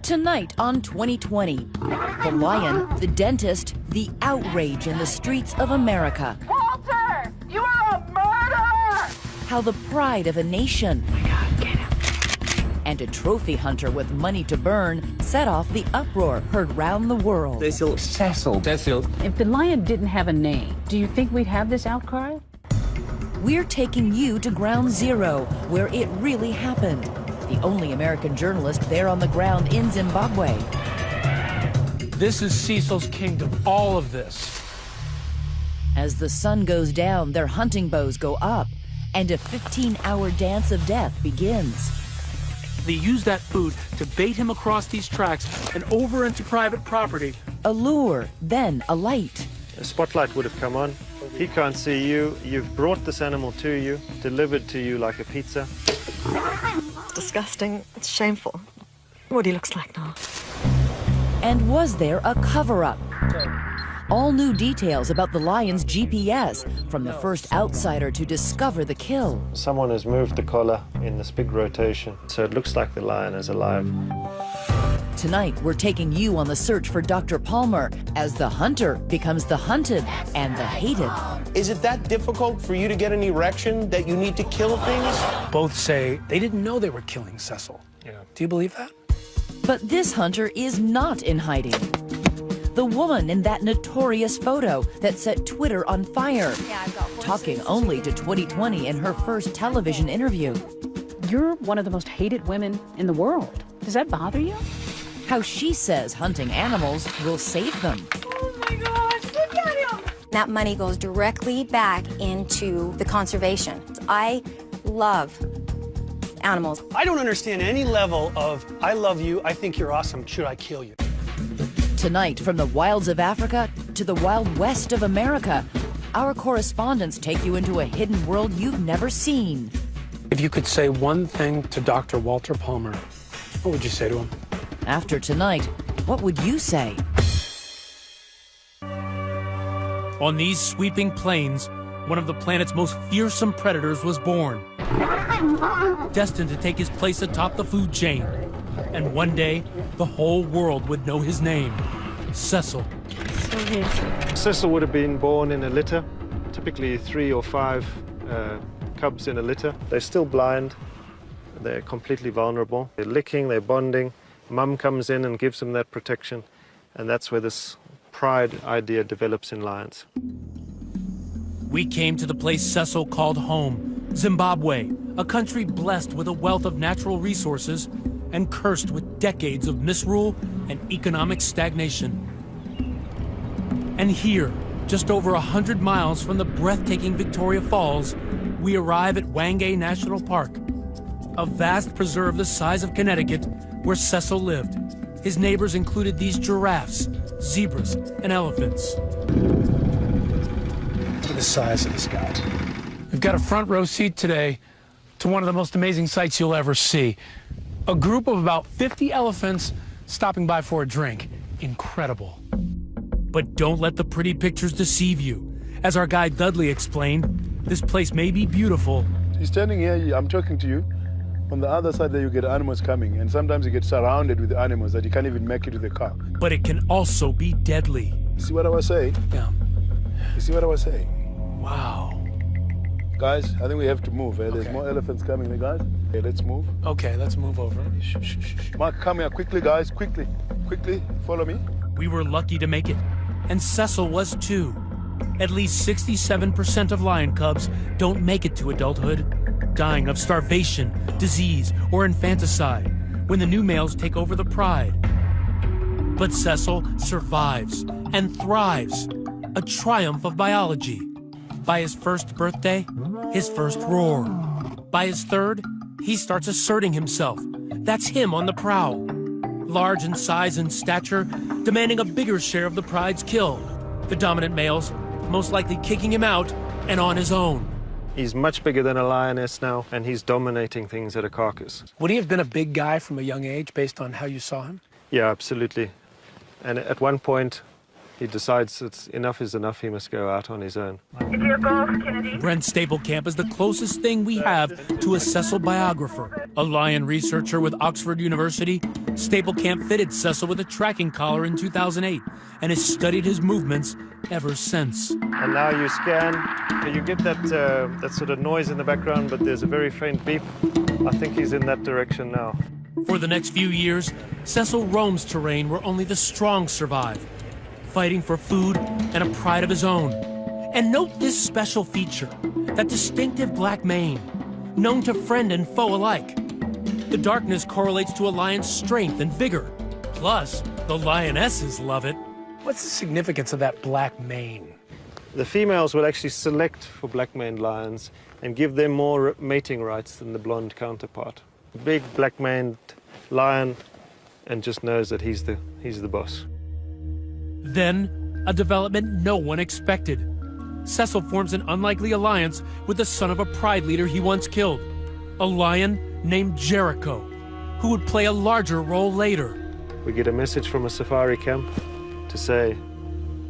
Tonight on 2020, the lion, the dentist, the outrage in the streets of America. Walter, you are a murderer! How the pride of a nation and a trophy hunter with money to burn set off the uproar heard round the world. Cecil. If the lion didn't have a name, do you think we'd have this outcry? We're taking you to Ground Zero, where it really happened. The only American journalist there on the ground in Zimbabwe. This is Cecil's kingdom, all of this. As the sun goes down, their hunting bows go up, and a 15-hour dance of death begins. They use that food to bait him across these tracks and over into private property. A lure, then a light. A spotlight would have come on. He can't see you. You've brought this animal to you, delivered to you like a pizza. It's disgusting. It's shameful. What he looks like now. And was there a cover-up? All new details about the lion's GPS, from the first outsider to discover the kill. Someone has moved the collar in this big rotation, so it looks like the lion is alive. Tonight, we're taking you on the search for Dr. Palmer as the hunter becomes the hunted and the hated. Is it that difficult for you to get an erection that you need to kill things? Both say they didn't know they were killing Cecil. Yeah. Do you believe that? But this hunter is not in hiding. The woman in that notorious photo that set Twitter on fire, talking only to 2020 in her first television interview. You're one of the most hated women in the world. Does that bother you? How she says hunting animals will save them. Oh my gosh, look at him! That money goes directly back into the conservation. I love animals. I don't understand any level of, I love you, I think you're awesome, should I kill you? Tonight, from the wilds of Africa to the wild west of America, our correspondents take you into a hidden world you've never seen. If you could say one thing to Dr. Walter Palmer, what would you say to him? After tonight, what would you say? On these sweeping plains, one of the planet's most fearsome predators was born, destined to take his place atop the food chain. And one day, the whole world would know his name, Cecil. Cecil would have been born in a litter, typically 3 or 5 cubs in a litter. They're still blind. They're completely vulnerable. They're licking, they're bonding. Mum comes in and gives them that protection. And that's where this pride idea develops in lions. We came to the place Cecil called home, Zimbabwe, a country blessed with a wealth of natural resources and cursed with decades of misrule and economic stagnation. And here, just over 100 miles from the breathtaking Victoria Falls, we arrive at Hwange National Park, a vast preserve the size of Connecticut where Cecil lived. His neighbors included these giraffes, zebras, and elephants. Look at the size of this guy. We've got a front row seat today to one of the most amazing sights you'll ever see. A group of about 50 elephants stopping by for a drink. Incredible. But don't let the pretty pictures deceive you. As our guide Dudley explained, this place may be beautiful. You're standing here, I'm talking to you. On the other side there you get animals coming, and sometimes you get surrounded with animals that you can't even make it to the car. But it can also be deadly. You see what I was saying? Yeah. You see what I was saying? Wow. Guys, I think we have to move. There's Okay. more elephants coming, guys. Okay, let's move. Okay, let's move over. Mark, come here quickly, guys. Quickly. Quickly, follow me. We were lucky to make it, and Cecil was too. At least 67% of lion cubs don't make it to adulthood, dying of starvation, disease, or infanticide when the new males take over the pride. But Cecil survives and thrives, a triumph of biology. By his first birthday, his first roar. By his third, he starts asserting himself. That's him on the prowl. Large in size and stature, demanding a bigger share of the pride's kill. The dominant males most likely kicking him out and on his own. He's much bigger than a lioness now, and he's dominating things at a carcass. Would he have been a big guy from a young age based on how you saw him? Yeah, absolutely. And at one point, he decides that enough is enough, he must go out on his own. It's your goal, Kennedy. Brent Staplecamp is the closest thing we have to a Cecil biographer. A lion researcher with Oxford University, Staplecamp fitted Cecil with a tracking collar in 2008 and has studied his movements ever since. And now you scan, you get that sort of noise in the background, but there's a very faint beep. I think he's in that direction now. For the next few years, Cecil roams terrain where only the strong survive, fighting for food and a pride of his own. And note this special feature, that distinctive black mane, known to friend and foe alike. The darkness correlates to a lion's strength and vigor. Plus, the lionesses love it. What's the significance of that black mane? The females will actually select for black-maned lions and give them more mating rights than the blonde counterpart. A big black-maned lion and just knows that he's the boss. Then, a development no one expected. Cecil forms an unlikely alliance with the son of a pride leader he once killed, a lion named Jericho, who would play a larger role later. We get a message from a safari camp to say,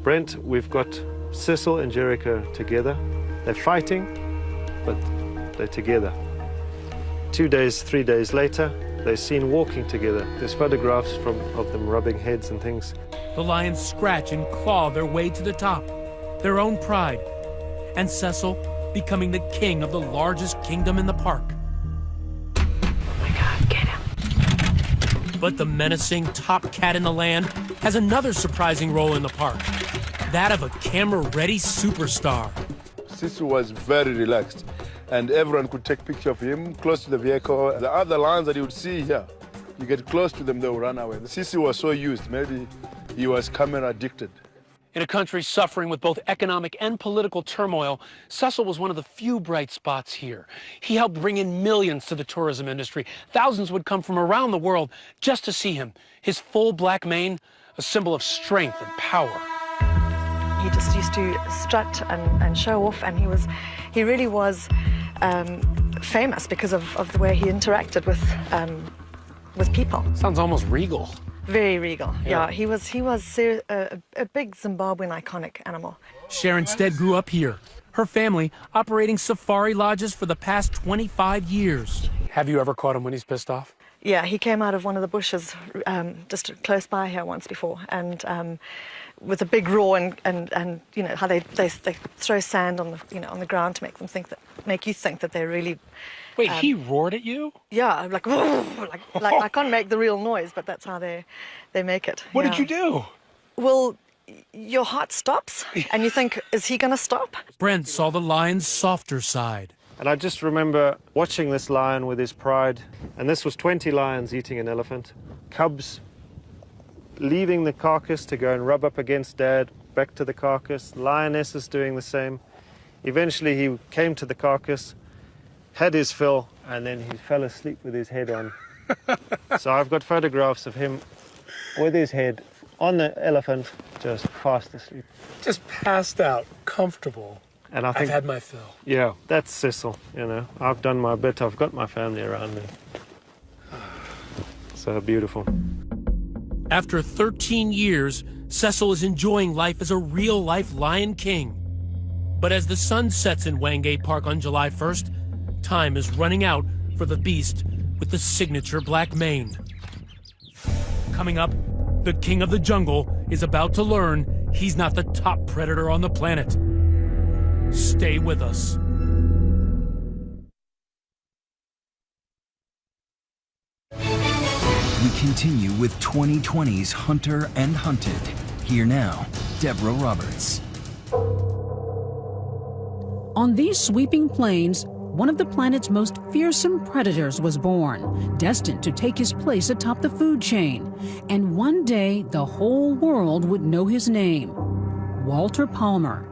Brent, we've got Cecil and Jericho together. They're fighting, but they're together. 2 days, 3 days later, they're seen walking together. There's photographs of them rubbing heads and things. The lions scratch and claw their way to the top, their own pride, and Cecil becoming the king of the largest kingdom in the park. Oh my God, get him. But the menacing top cat in the land has another surprising role in the park, that of a camera-ready superstar. Cecil was very relaxed, and everyone could take picture of him close to the vehicle. The other lions that you would see here, you get close to them, they will run away. Cecil was so used, maybe he was camera addicted. In a country suffering with both economic and political turmoil, Cecil was one of the few bright spots here. He helped bring in millions to the tourism industry. Thousands would come from around the world just to see him. His full black mane, a symbol of strength and power. He just used to strut and show off, and he really was famous because of the way he interacted with people. Sounds almost regal. Very regal. Yeah, he was a big Zimbabwean iconic animal. Sharon Stead grew up here, her family operating safari lodges for the past 25 years. Have you ever caught him when he's pissed off? Yeah, he came out of one of the bushes just close by here once before, and with a big roar and you know how they throw sand on the ground to make you think that they're really. Wait, he roared at you? Yeah, like I can't make the real noise, but that's how they make it. What did you do? Well, your heart stops, and you think, is he going to stop? Brent saw the lion's softer side. And I just remember watching this lion with his pride, and this was 20 lions eating an elephant. Cubs leaving the carcass to go and rub up against Dad, back to the carcass. Lionesses doing the same. Eventually he came to the carcass, had his fill, and then he fell asleep with his head on. So I've got photographs of him with his head on the elephant, just fast asleep. Just passed out, comfortable. And I think, I've had my fill. Yeah, that's Cecil, you know. I've done my bit, I've got my family around me. So beautiful. After 13 years, Cecil is enjoying life as a real-life Lion King. But as the sun sets in Wangay Park on July 1st, time is running out for the beast with the signature black mane. Coming up, the king of the jungle is about to learn he's not the top predator on the planet. Stay with us. We continue with 2020's Hunter and Hunted. Here now, Deborah Roberts. On these sweeping plains, one of the planet's most fearsome predators was born, destined to take his place atop the food chain. And one day, the whole world would know his name, Walter Palmer.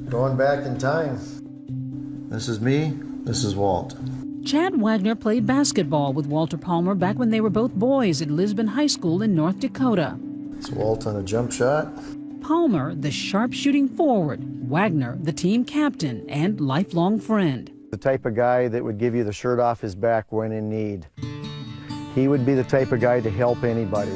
Going back in time. This is me, this is Walt. Chad Wagner played basketball with Walter Palmer back when they were both boys at Lisbon High School in North Dakota. It's Walt on a jump shot. Palmer, the sharp-shooting forward, Wagner, the team captain and lifelong friend. The type of guy that would give you the shirt off his back when in need. He would be the type of guy to help anybody.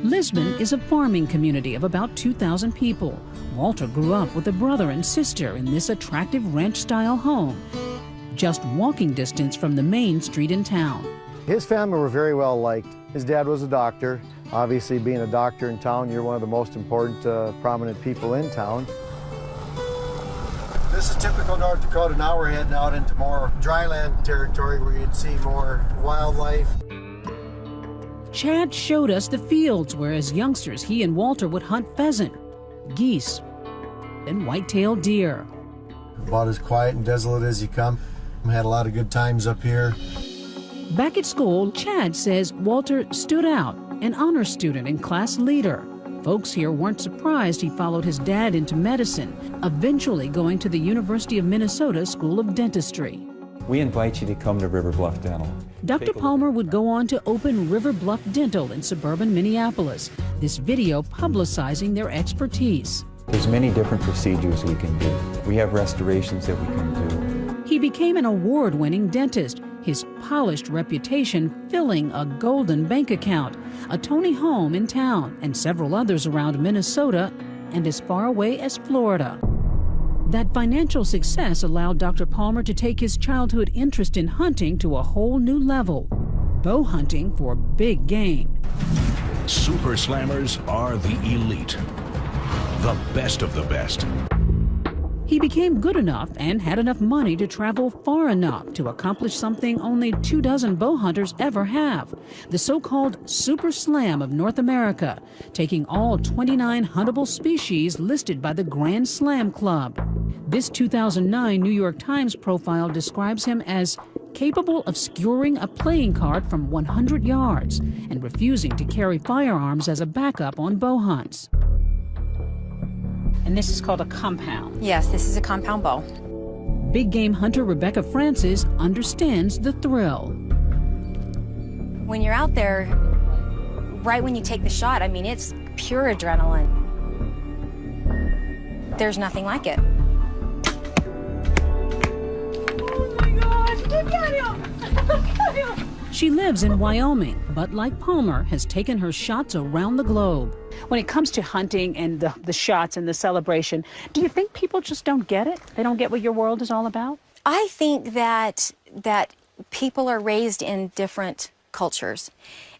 Lisbon is a farming community of about 2,000 people. Walter grew up with a brother and sister in this attractive ranch-style home, just walking distance from the main street in town. His family were very well liked. His dad was a doctor. Obviously, being a doctor in town, you're one of the most important, prominent people in town. This is typical North Dakota. Now we're heading out into more dryland territory where you'd see more wildlife. Chad showed us the fields where, as youngsters, he and Walter would hunt pheasant, geese, and white-tailed deer. About as quiet and desolate as you come. We had a lot of good times up here. Back at school, Chad says Walter stood out, an honor student and class leader. Folks here weren't surprised he followed his dad into medicine, eventually going to the University of Minnesota School of Dentistry. We invite you to come to River Bluff Dental. Dr. Palmer would go on to open River Bluff Dental in suburban Minneapolis, this video publicizing their expertise. There's many different procedures we can do. We have restorations that we can do. He became an award-winning dentist, his polished reputation filling a golden bank account, a Tony home in town, and several others around Minnesota and as far away as Florida. That financial success allowed Dr. Palmer to take his childhood interest in hunting to a whole new level, bow hunting for big game. Super Slammers are the elite, the best of the best. He became good enough and had enough money to travel far enough to accomplish something only 24 bow hunters ever have, the so-called Super Slam of North America, taking all 29 huntable species listed by the Grand Slam Club. This 2009 New York Times profile describes him as capable of skewering a playing card from 100 yards and refusing to carry firearms as a backup on bow hunts. And this is called a compound. Yes, this is a compound bow. Big game hunter Rebecca Francis understands the thrill. When you're out there, right when you take the shot, I mean, it's pure adrenaline. There's nothing like it. Oh my gosh, look at him! Look at him! She lives in Wyoming, but like Palmer, has taken her shots around the globe. When it comes to hunting and the shots and the celebration, do you think people just don't get it? They don't get what your world is all about? I think that people are raised in different cultures.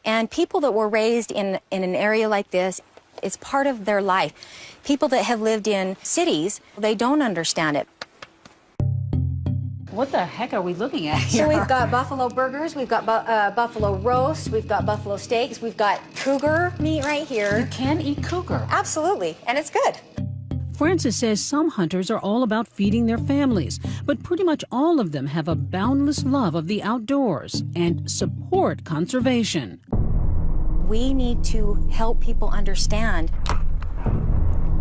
And people that were raised in an area like this, it's part of their life. People that have lived in cities, they don't understand it. What the heck are we looking at here? So we've got buffalo burgers, we've got buffalo roast, we've got buffalo steaks, we've got cougar meat right here. You can eat cougar. Absolutely, and it's good. Francis says some hunters are all about feeding their families, but pretty much all of them have a boundless love of the outdoors and support conservation. We need to help people understand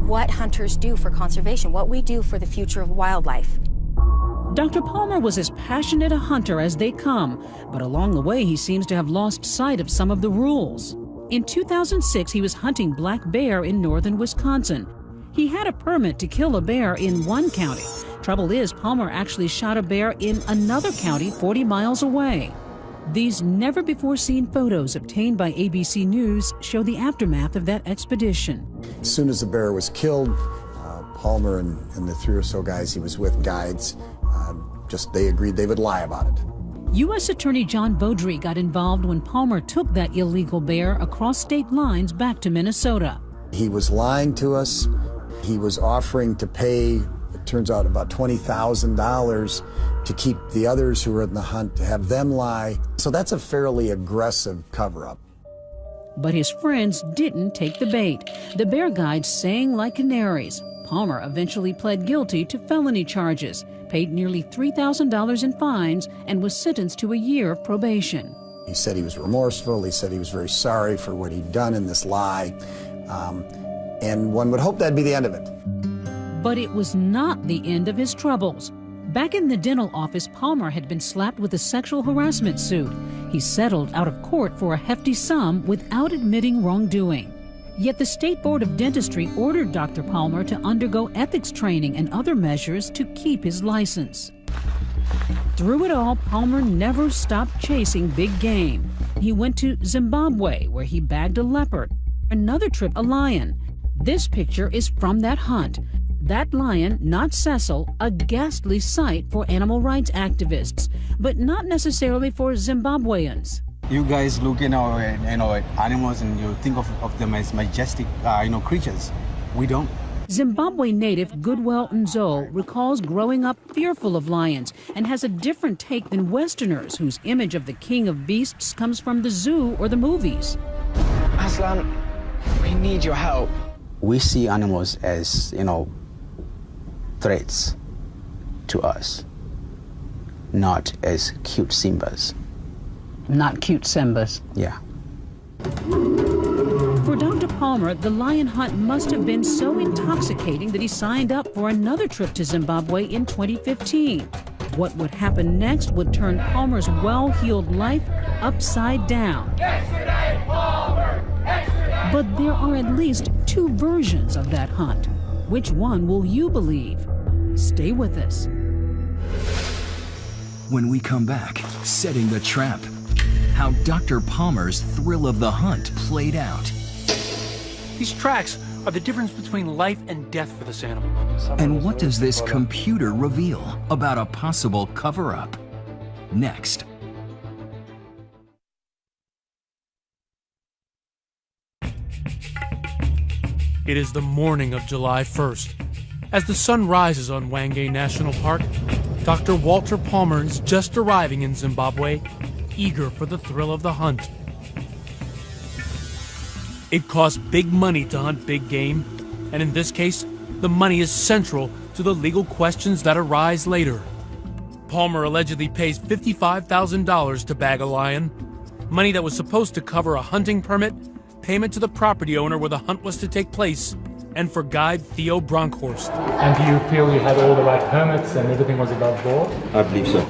what hunters do for conservation, what we do for the future of wildlife. Dr. Palmer was as passionate a hunter as they come, but along the way he seems to have lost sight of some of the rules. In 2006, he was hunting black bear in northern Wisconsin. He had a permit to kill a bear in one county. Trouble is, Palmer actually shot a bear in another county 40 miles away. These never-before-seen photos obtained by ABC News show the aftermath of that expedition. As soon as the bear was killed, Palmer and the 3 or so guys he was with, guides, they agreed they would lie about it. U.S. Attorney John Beaudry got involved when Palmer took that illegal bear across state lines back to Minnesota. He was lying to us. He was offering to pay, it turns out, about $20,000 to keep the others who were in the hunt, to have them lie. So that's a fairly aggressive cover-up. But his friends didn't take the bait. The bear guides sang like canaries. Palmer eventually pled guilty to felony charges, paid nearly $3,000 in fines, and was sentenced to a year of probation. He said he was remorseful. He said he was very sorry for what he'd done in this lie. And one would hope that'd be the end of it. But it was not the end of his troubles. Back in the dental office, Palmer had been slapped with a sexual harassment suit. He settled out of court for a hefty sum without admitting wrongdoing. Yet the State Board of Dentistry ordered Dr. Palmer to undergo ethics training and other measures to keep his license. Through it all, Palmer never stopped chasing big game. He went to Zimbabwe, where he bagged a leopard, another trip a lion. This picture is from that hunt. That lion, not Cecil, a ghastly sight for animal rights activists, but not necessarily for Zimbabweans. You guys look, at animals and you think of them as majestic, creatures. We don't. Zimbabwe native Goodwill Nzo recalls growing up fearful of lions and has a different take than Westerners whose image of the king of beasts comes from the zoo or the movies. Aslan, we need your help. We see animals as, threats to us, not as cute Simbas. Not cute Simbas. Yeah. For Dr. Palmer, the lion hunt must have been so intoxicating that he signed up for another trip to Zimbabwe in 2015. What would happen next would turn Palmer's well-heeled life upside down. But there are at least two versions of that hunt. Which one will you believe? Stay with us. When we come back, setting the trap. How Dr. Palmer's thrill of the hunt played out. These tracks are the difference between life and death for this animal. And what does this computer reveal about a possible cover-up? Next. It is the morning of July 1st. As the sun rises on Hwange National Park, Dr. Walter Palmer is just arriving in Zimbabwe, eager for the thrill of the hunt. It costs big money to hunt big game, and in this case, the money is central to the legal questions that arise later. Palmer allegedly pays $55,000 to bag a lion, money that was supposed to cover a hunting permit, payment to the property owner where the hunt was to take place, and for guide Theo Bronkhorst. And do you feel you had all the right permits and everything was above board? I believe so.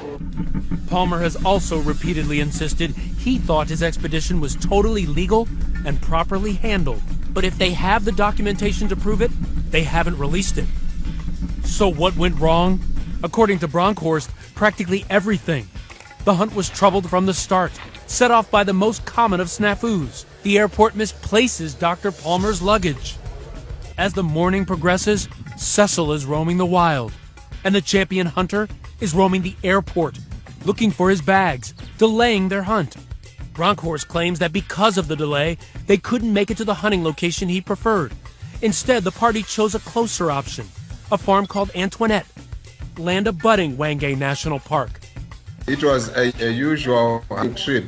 Palmer has also repeatedly insisted he thought his expedition was totally legal and properly handled. But if they have the documentation to prove it, they haven't released it. So what went wrong? According to Bronkhorst, practically everything. The hunt was troubled from the start, set off by the most common of snafus. The airport misplaces Dr. Palmer's luggage. As the morning progresses, Cecil is roaming the wild, and the champion hunter is roaming the airport, looking for his bags, delaying their hunt. Bronkhorst claims that because of the delay, they couldn't make it to the hunting location he preferred. Instead, the party chose a closer option, a farm called Antoinette, land abutting Hwange National Park. It was a usual trip,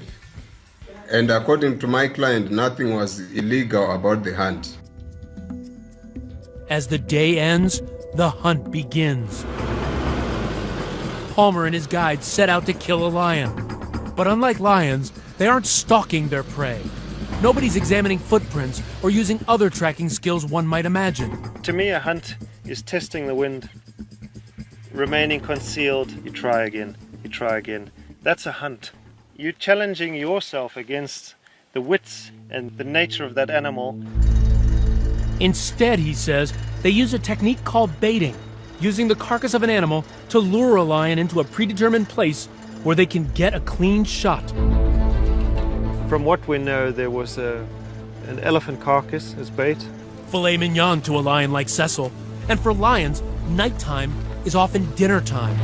and according to my client, nothing was illegal about the hunt. As the day ends, the hunt begins. Palmer and his guides set out to kill a lion. But unlike lions, they aren't stalking their prey. Nobody's examining footprints or using other tracking skills one might imagine. To me, a hunt is testing the wind, remaining concealed. You try again, you try again. That's a hunt. You're challenging yourself against the wits and the nature of that animal. Instead, he says, they use a technique called baiting, using the carcass of an animal to lure a lion into a predetermined place where they can get a clean shot. From what we know, there was an elephant carcass as bait. Filet mignon to a lion like Cecil. And for lions, nighttime is often dinner time.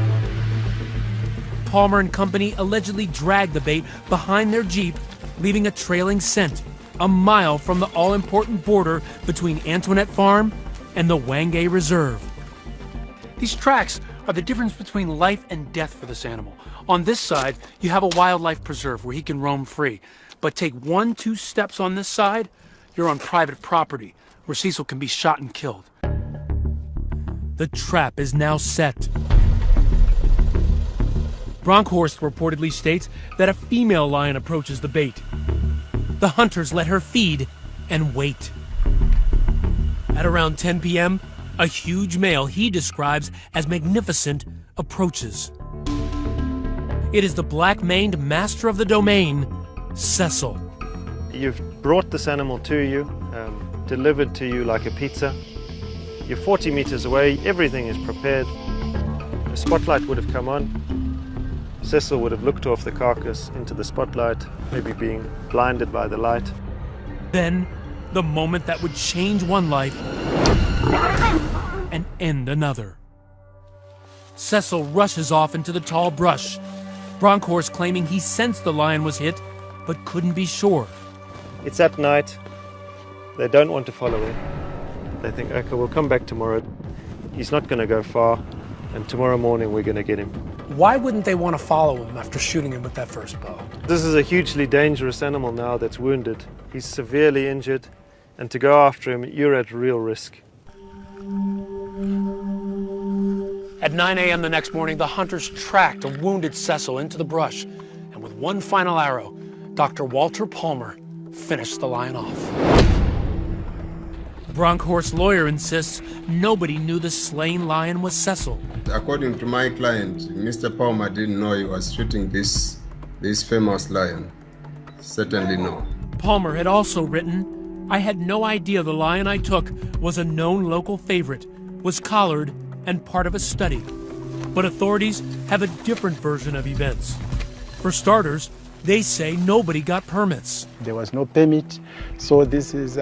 Palmer and company allegedly dragged the bait behind their Jeep, leaving a trailing scent, a mile from the all-important border between Antoinette Farm and the Hwange Reserve. These tracks are the difference between life and death for this animal. On this side, you have a wildlife preserve where he can roam free. But take 1-2 steps on this side, you're on private property where Cecil can be shot and killed. The trap is now set. Bronkhorst reportedly states that a female lion approaches the bait. The hunters let her feed and wait. At around 10 p.m., a huge male he describes as magnificent approaches. It is the black-maned master of the domain, Cecil. You've brought this animal to you, delivered to you like a pizza. You're 40 meters away, everything is prepared. A spotlight would have come on. Cecil would have looked off the carcass into the spotlight, maybe being blinded by the light. Then, The moment that would change one life and end another. Cecil rushes off into the tall brush. Bronkhorst claiming he sensed the lion was hit, but couldn't be sure. It's at night. They don't want to follow him. They think, okay, we'll come back tomorrow. He's not going to go far, and tomorrow morning we're going to get him. Why wouldn't they want to follow him after shooting him with that first bow? This is a hugely dangerous animal now that's wounded. He's severely injured, and to go after him, you're at real risk. At 9 a.m. the next morning, the hunters tracked a wounded Cecil into the brush, and with one final arrow, Dr. Walter Palmer finished the lion off. Bronkhorst's lawyer insists nobody knew the slain lion was Cecil. According to my client, Mr. Palmer didn't know he was shooting this famous lion. Certainly no. Palmer had also written, "I had no idea the lion I took was a known local favorite, was collared, and part of a study." But authorities have a different version of events. For starters, they say nobody got permits. There was no permit, so this is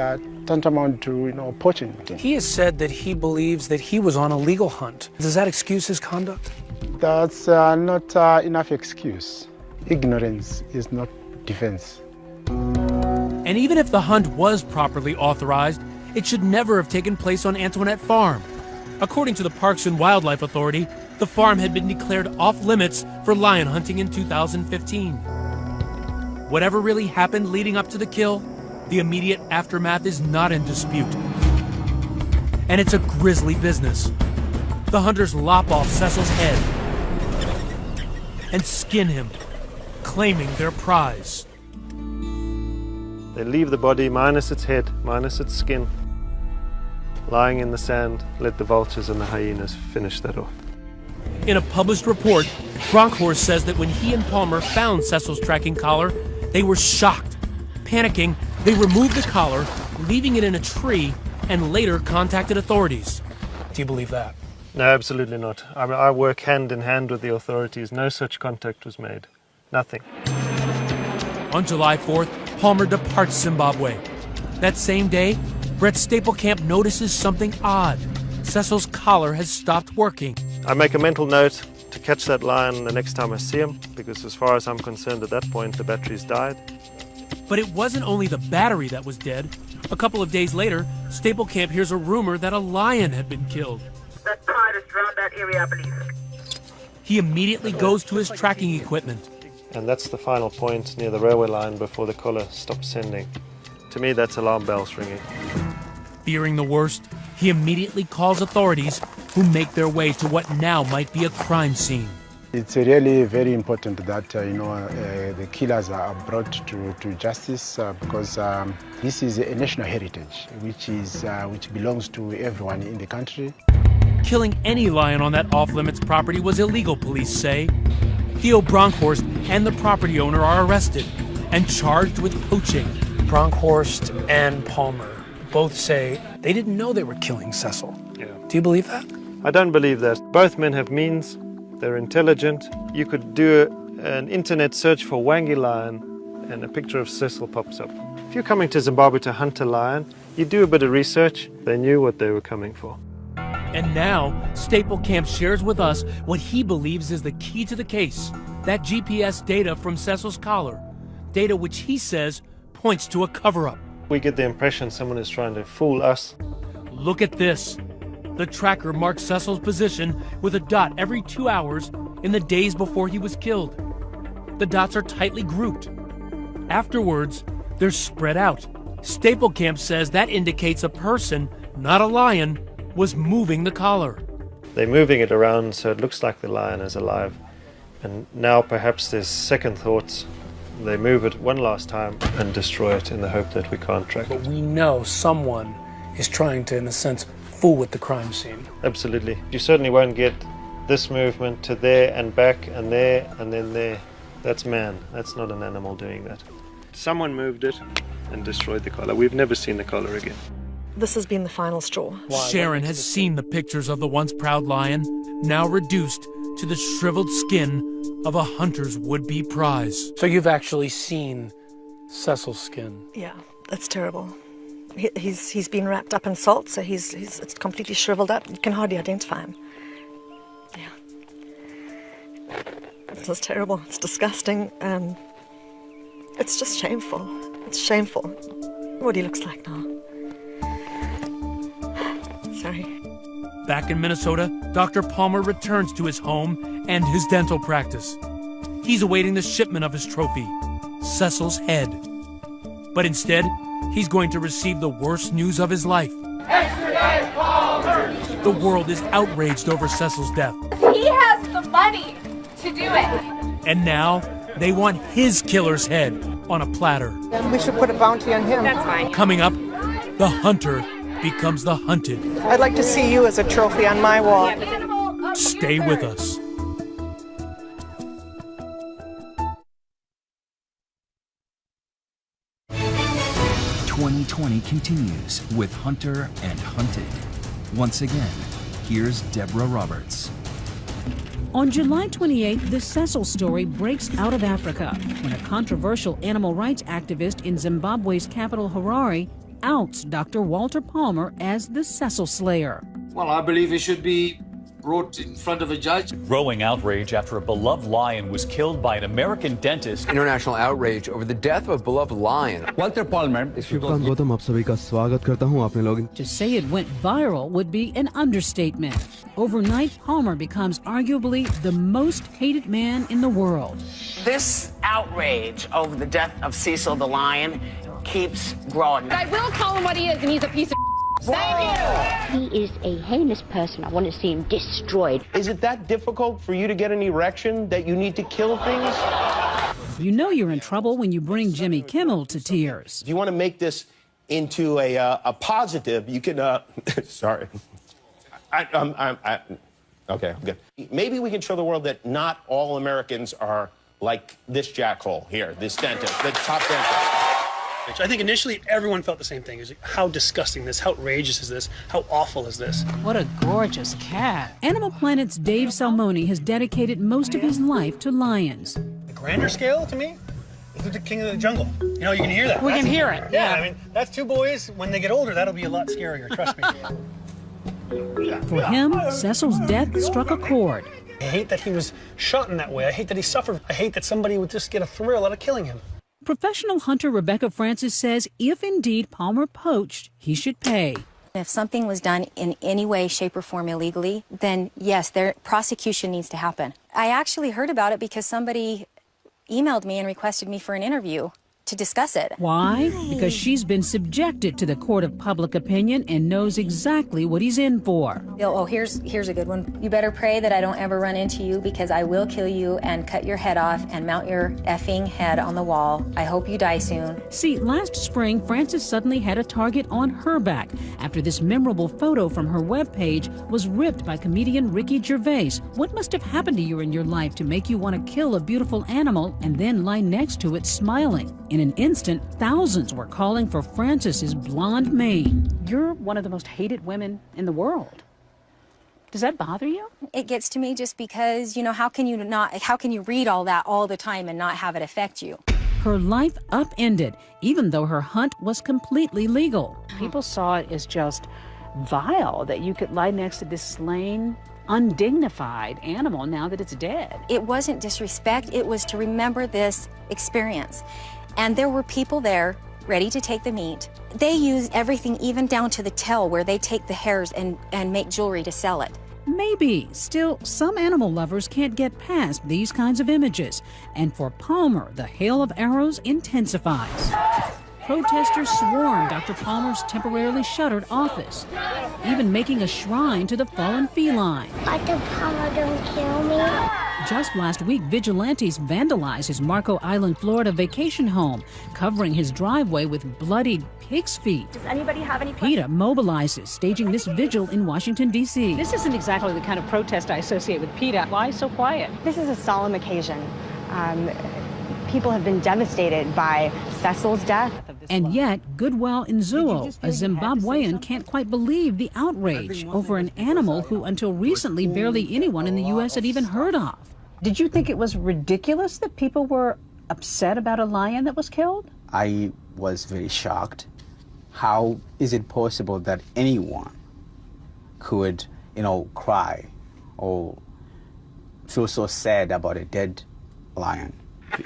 tantamount to poaching. He has said that he believes that he was on a legal hunt. Does that excuse his conduct? That's not enough excuse. Ignorance is not defense. And even if the hunt was properly authorized, it should never have taken place on Antoinette Farm. According to the Parks and Wildlife Authority, the farm had been declared off-limits for lion hunting in 2015. Whatever really happened leading up to the kill, the immediate aftermath is not in dispute. And it's a grisly business. The hunters lop off Cecil's head and skin him, claiming their prize. They leave the body minus its head, minus its skin, lying in the sand, let the vultures and the hyenas finish that off. In a published report, Bronkhorst says that when he and Palmer found Cecil's tracking collar, they were shocked. Panicking, they removed the collar, leaving it in a tree, and later contacted authorities. Do you believe that? No, absolutely not. I work hand in hand with the authorities. No such contact was made. Nothing. On July 4th, Palmer departs Zimbabwe. That same day, Brett Staplecamp notices something odd. Cecil's collar has stopped working. I make a mental note to catch that lion the next time I see him, because as far as I'm concerned at that point, the battery's died. But it wasn't only the battery that was dead. A couple of days later, Staplecamp hears a rumor that a lion had been killed. That tide is around that area, I believe. He immediately goes to his tracking equipment. And that's the final point near the railway line before the collar stops sending. To me, that's alarm bells ringing. Fearing the worst, he immediately calls authorities, who make their way to what now might be a crime scene. It's really very important that the killers are brought to justice because this is a national heritage which belongs to everyone in the country. Killing any lion on that off-limits property was illegal, police say. Theo Bronkhorst and the property owner are arrested and charged with poaching. Bronkhorst and Palmer both say they didn't know they were killing Cecil. Yeah. Do you believe that? I don't believe that. Both men have means. They're intelligent. You could do an internet search for Wangi lion and a picture of Cecil pops up. If you're coming to Zimbabwe to hunt a lion, you do a bit of research. They knew what they were coming for. And now, Staplecamp shares with us what he believes is the key to the case. That GPS data from Cecil's collar. Data which he says points to a cover-up. We get the impression someone is trying to fool us. Look at this. The tracker marks Cecil's position with a dot every 2 hours in the days before he was killed. The dots are tightly grouped. Afterwards, they're spread out. Staplecamp says that indicates a person, not a lion, was moving the collar. They're moving it around so it looks like the lion is alive. And now perhaps there's second thoughts. They move it one last time and destroy it in the hope that we can't track it. But we know someone is trying to, in a sense, fool with the crime scene. Absolutely. You certainly won't get this movement to there and back and there and then there. That's man. That's not an animal doing that. Someone moved it and destroyed the collar. We've never seen the collar again. This has been the final straw. Sharon has seen the pictures of the once proud lion, now reduced to the shriveled skin of a hunter's would-be prize. So you've actually seen Cecil's skin? Yeah, that's terrible. He's been wrapped up in salt, so it's completely shriveled up. You can hardly identify him. Yeah. This is terrible. It's disgusting. It's just shameful. It's shameful what he looks like now. Sorry. Back in Minnesota, Dr. Palmer returns to his home and his dental practice. He's awaiting the shipment of his trophy, Cecil's head. But instead, he's going to receive the worst news of his life. Extradite Palmer! The world is outraged over Cecil's death. He has the money to do it. And now, they want his killer's head on a platter. Then we should put a bounty on him. That's fine. Coming up, the hunter becomes the hunted. I'd like to see you as a trophy on my wall. Stay with us. "2020 continues with Hunter and Hunted. Once again, here's Deborah Roberts. On July 28th, the Cecil story breaks out of Africa when a controversial animal rights activist in Zimbabwe's capital, Harare, outs Dr. Walter Palmer as the Cecil Slayer. Well, I believe he should be brought in front of a judge. Growing outrage after a beloved lion was killed by an American dentist. International outrage over the death of a beloved lion. Walter Palmer. To say it went viral would be an understatement. Overnight, Palmer becomes arguably the most hated man in the world. This outrage over the death of Cecil the lion keeps growing. I will call him what he is, and he's a piece of Thank you. He is a heinous person. I want to see him destroyed. Is it that difficult for you to get an erection that you need to kill things? You know you're in trouble when you bring Jimmy Kimmel to tears. If you want to make this into a positive, you can, sorry. Okay, I'm good. Maybe we can show the world that not all Americans are like this jackhole here, this dentist, the top dentist. I think initially everyone felt the same thing. It was like, how disgusting this, how outrageous is this, how awful is this? What a gorgeous cat. Animal Planet's Dave Salmoni has dedicated most of his life to lions. The grander scale to me is the king of the jungle. You know, you can hear that. We can hear it, yeah. I mean, that's two boys. When they get older, that'll be a lot scarier, trust me. For him, Cecil's death struck a chord. I hate that he was shot in that way. I hate that he suffered. I hate that somebody would just get a thrill out of killing him. Professional hunter Rebecca Francis says if indeed Palmer poached, he should pay. If something was done in any way, shape, or form illegally, then yes, prosecution needs to happen. I actually heard about it because somebody emailed me and requested me for an interview to discuss it. Why? Because she's been subjected to the court of public opinion and knows exactly what he's in for. Oh, here's a good one. You better pray that I don't ever run into you because I will kill you and cut your head off and mount your effing head on the wall. I hope you die soon. See, last spring, Francis suddenly had a target on her back after this memorable photo from her webpage was ripped by comedian Ricky Gervais. What must have happened to you in your life to make you want to kill a beautiful animal and then lie next to it smiling? In an instant, thousands were calling for Francis's blonde mane. You're one of the most hated women in the world. Does that bother you? It gets to me just because, you know, how can you read all that all the time and not have it affect you? Her life upended, even though her hunt was completely legal. People saw it as just vile that you could lie next to this slain, undignified animal now that it's dead. It wasn't disrespect, it was to remember this experience. And there were people there ready to take the meat. They used everything, even down to the tail, where they take the hairs and make jewelry to sell it. Maybe. Still, some animal lovers can't get past these kinds of images. And for Palmer, the hail of arrows intensifies. Protesters swarmed Dr. Palmer's temporarily shuttered office, even making a shrine to the fallen feline. Dr. Palmer, don't kill me. Just last week, vigilantes vandalized his Marco Island, Florida vacation home, covering his driveway with bloodied pig's feet. Does anybody have any questions? PETA mobilizes, staging this vigil in Washington, D.C. This isn't exactly the kind of protest I associate with PETA. Why so quiet? This is a solemn occasion. People have been devastated by Cecil's death. And yet, Goodwill Nzuo, a Zimbabwean, can't quite believe the outrage over an animal who until recently barely anyone in the U.S. had even heard of. Did you think it was ridiculous that people were upset about a lion that was killed? I was very shocked How is it possible that anyone could, cry or feel so sad about a dead lion?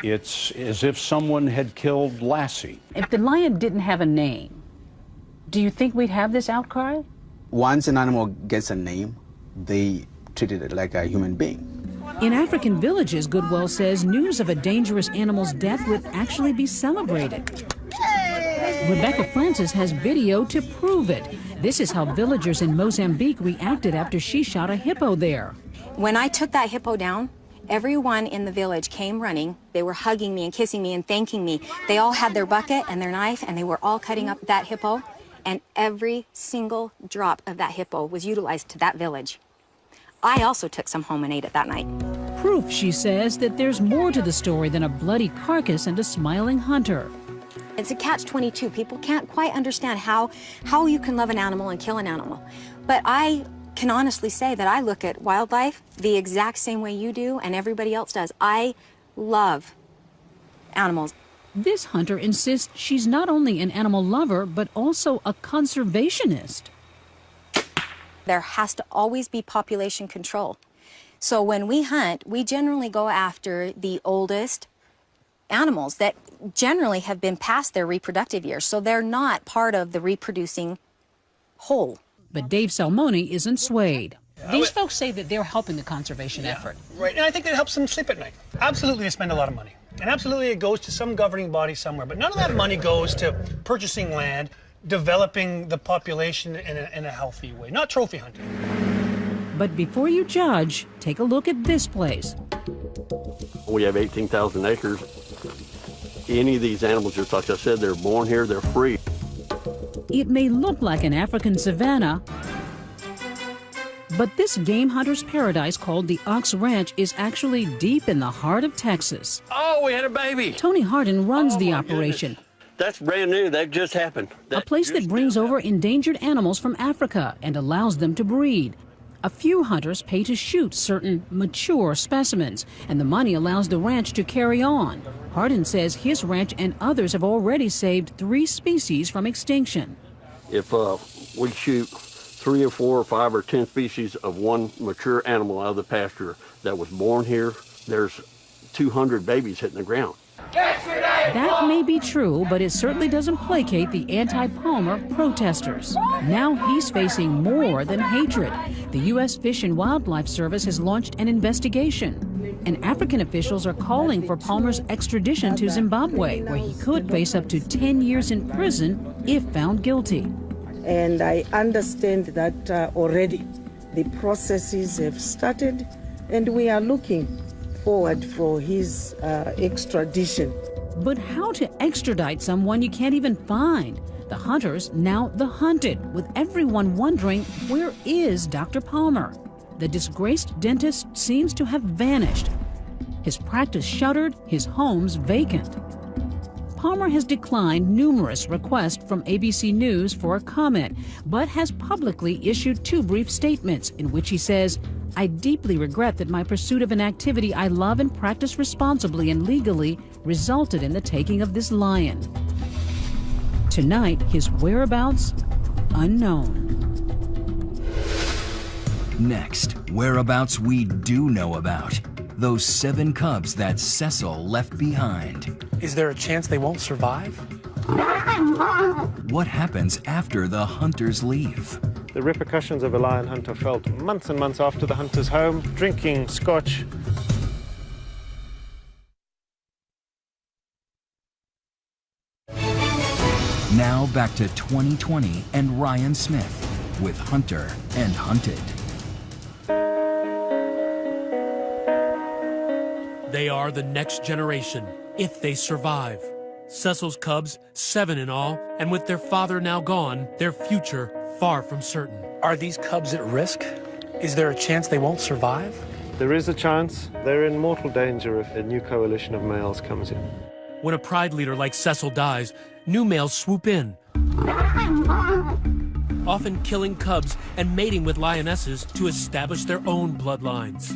It's as if someone had killed Lassie. If the lion didn't have a name, do you think we'd have this outcry? Once an animal gets a name, they treat it like a human being. In African villages, Goodwell says news of a dangerous animal's death would actually be celebrated. Rebecca Francis has video to prove it. This is how villagers in Mozambique reacted after she shot a hippo there. When I took that hippo down, everyone in the village came running. They were hugging me and kissing me and thanking me. They all had their bucket and their knife, and they were all cutting up that hippo. And every single drop of that hippo was utilized to that village. I also took some home and ate it that night. Proof, she says, that there's more to the story than a bloody carcass and a smiling hunter. It's a catch-22. People can't quite understand how you can love an animal and kill an animal. But I can honestly say that I look at wildlife the exact same way you do and everybody else does. I love animals. This hunter insists she's not only an animal lover, but also a conservationist. There has to always be population control. So when we hunt, we generally go after the oldest animals that generally have been past their reproductive years, so they're not part of the reproducing whole. But Dave Salmoni isn't swayed. These folks say that they're helping the conservation effort. Right, and I think that helps them sleep at night. Absolutely, they spend a lot of money. And absolutely, it goes to some governing body somewhere. But none of that money goes to purchasing land, developing the population in a healthy way, not trophy hunting. But before you judge, take a look at this place. We have 18,000 acres. Any of these animals, just like I said, they're born here, they're free. It may look like an African savanna, but this game hunter's paradise called the Ox Ranch is actually deep in the heart of Texas. Oh, we had a baby. Tony Hardin runs the operation. Goodness. That's brand new. That just happened. A place that brings over endangered animals from Africa and allows them to breed. A few hunters pay to shoot certain mature specimens, and the money allows the ranch to carry on. Hardin says his ranch and others have already saved 3 species from extinction. If we shoot 3 or 4 or 5 or 10 species of one mature animal out of the pasture that was born here, there's 200 babies hitting the ground. That may be true, but it certainly doesn't placate the anti-Palmer protesters. Now he's facing more than hatred. The U.S. Fish and Wildlife Service has launched an investigation, and African officials are calling for Palmer's extradition to Zimbabwe, where he could face up to 10 years in prison if found guilty. And I understand that already the processes have started, and we are looking forward for his extradition. But how to extradite someone you can't even find? The hunters, now the hunted, with everyone wondering, where is Dr. Palmer? The disgraced dentist seems to have vanished. His practice shuttered, his homes vacant. Palmer has declined numerous requests from ABC News for a comment, but has publicly issued 2 brief statements in which he says, "I deeply regret that my pursuit of an activity I love and practice responsibly and legally resulted in the taking of this lion." Tonight, his whereabouts unknown. Next, whereabouts we do know about. Those 7 cubs that Cecil left behind. Is there a chance they won't survive? What happens after the hunters leave? The repercussions of a lion hunt are felt months and months after the hunter's home, drinking scotch. Now back to 2020 and Ryan Smith with Hunter and Hunted. They are the next generation, if they survive. Cecil's cubs, 7 in all, and with their father now gone, their future far from certain. Are these cubs at risk? Is there a chance they won't survive? There is a chance. They're in mortal danger if a new coalition of males comes in. When a pride leader like Cecil dies, new males swoop in, often killing cubs and mating with lionesses to establish their own bloodlines.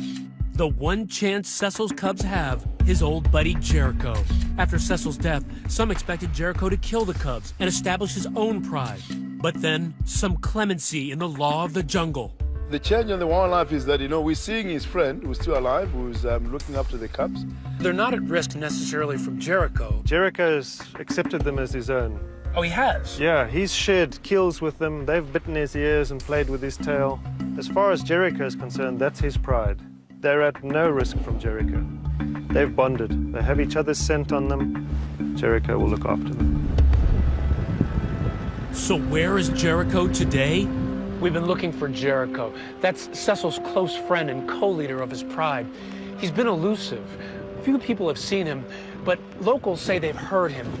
The one chance Cecil's cubs have, his old buddy Jericho. After Cecil's death, some expected Jericho to kill the cubs and establish his own pride. But then, some clemency in the law of the jungle. The change in the wildlife is that, we're seeing his friend, who's still alive, who's looking after the cubs. They're not at risk necessarily from Jericho. Jericho's accepted them as his own. Oh, he has? Yeah, he's shared kills with them. They've bitten his ears and played with his tail. As far as Jericho's concerned, that's his pride. They're at no risk from Jericho. They've bonded. They have each other's scent on them. Jericho will look after them. So where is Jericho today? We've been looking for Jericho. That's Cecil's close friend and co-leader of his pride. He's been elusive. Few people have seen him, but locals say they've heard him.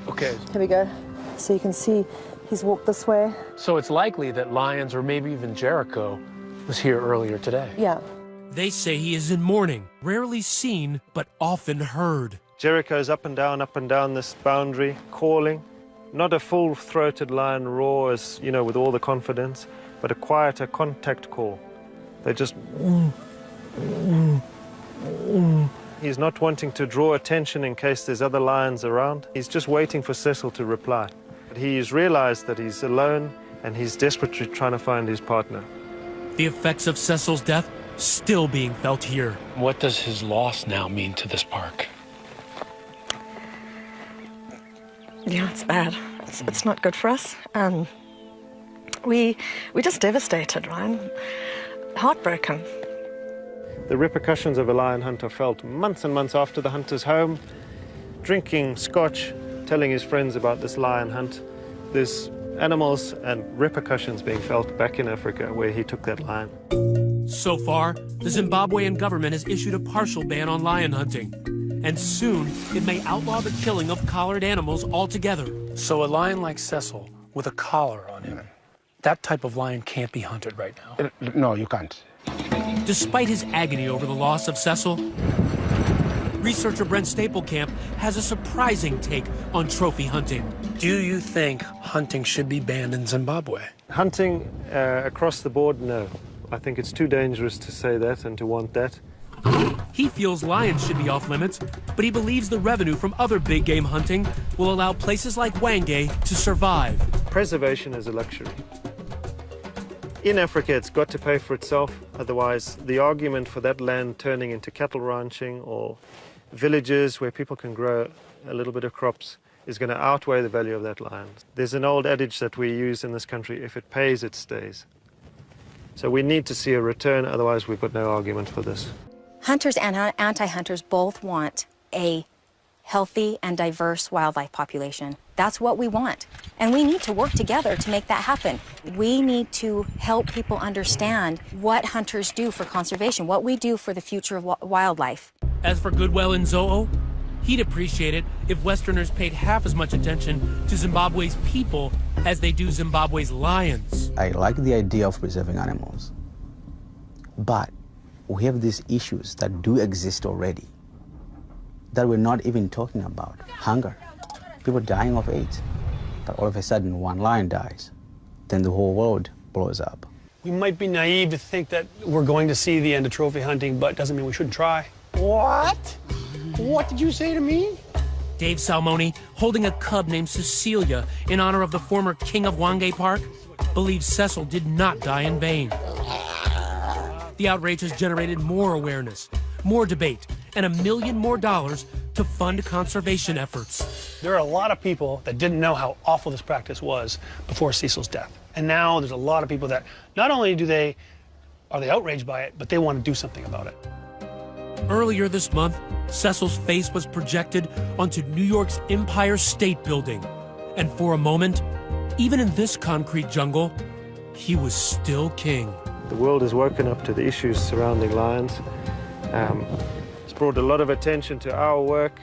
Okay. Here we go. So you can see he's walked this way. So it's likely that Lyons, or maybe even Jericho, was here earlier today. Yeah. They say he is in mourning, rarely seen, but often heard. Jericho's up and down this boundary, calling. Not a full-throated lion roar, as, with all the confidence, but a quieter contact call. They just... He's not wanting to draw attention in case there's other lions around. He's just waiting for Cecil to reply. But he's realized that he's alone, and he's desperately trying to find his partner. The effects of Cecil's death still being felt here. What does his loss now mean to this park? Yeah, it's bad. It's not good for us. We're just devastated, Ryan. Heartbroken. The repercussions of a lion hunt are felt months and months after the hunter's home, drinking scotch, telling his friends about this lion hunt. There's animals and repercussions being felt back in Africa where he took that lion. So far, the Zimbabwean government has issued a partial ban on lion hunting. And soon, it may outlaw the killing of collared animals altogether. So a lion like Cecil, with a collar on him, that type of lion can't be hunted right now? No, you can't. Despite his agony over the loss of Cecil, researcher Brent Staplekamp has a surprising take on trophy hunting. Do you think hunting should be banned in Zimbabwe? Hunting across the board, no. I think it's too dangerous to say that and to want that. He feels lions should be off limits, but he believes the revenue from other big game hunting will allow places like Hwange to survive. Preservation is a luxury. In Africa, it's got to pay for itself. Otherwise, the argument for that land turning into cattle ranching or villages where people can grow a little bit of crops is going to outweigh the value of that land. There's an old adage that we use in this country, if it pays, it stays. So we need to see a return, otherwise we've got no argument for this. Hunters and anti-hunters both want a healthy and diverse wildlife population. That's what we want. And we need to work together to make that happen. We need to help people understand what hunters do for conservation, what we do for the future of wildlife. As for Goodwell and Zo'o, he'd appreciate it if Westerners paid half as much attention to Zimbabwe's people as they do Zimbabwe's lions. I like the idea of preserving animals, but we have these issues that do exist already that we're not even talking about. Hunger, people dying of AIDS, but all of a sudden one lion dies, then the whole world blows up. We might be naive to think that we're going to see the end of trophy hunting, but doesn't mean we shouldn't try. What? What did you say to me? Dave Salmoni, holding a cub named Cecilia in honor of the former king of Hwange Park, believes Cecil did not die in vain. The outrage has generated more awareness, more debate, and $1 million more to fund conservation efforts. There are a lot of people that didn't know how awful this practice was before Cecil's death. And now there's a lot of people that not only are they outraged by it, but they want to do something about it. Earlier this month, Cecil's face was projected onto New York's Empire State Building. And for a moment, even in this concrete jungle, he was still king. The world has woken up to the issues surrounding lions. It's brought a lot of attention to our work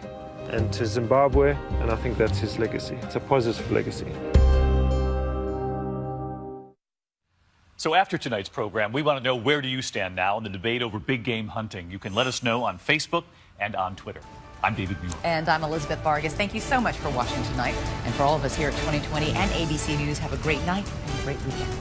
and to Zimbabwe, and I think that's his legacy. It's a positive legacy. So after tonight's program, we want to know, where do you stand now in the debate over big game hunting? You can let us know on Facebook and on Twitter. I'm David Muir. And I'm Elizabeth Vargas. Thank you so much for watching tonight. And for all of us here at 2020 and ABC News, have a great night and a great weekend.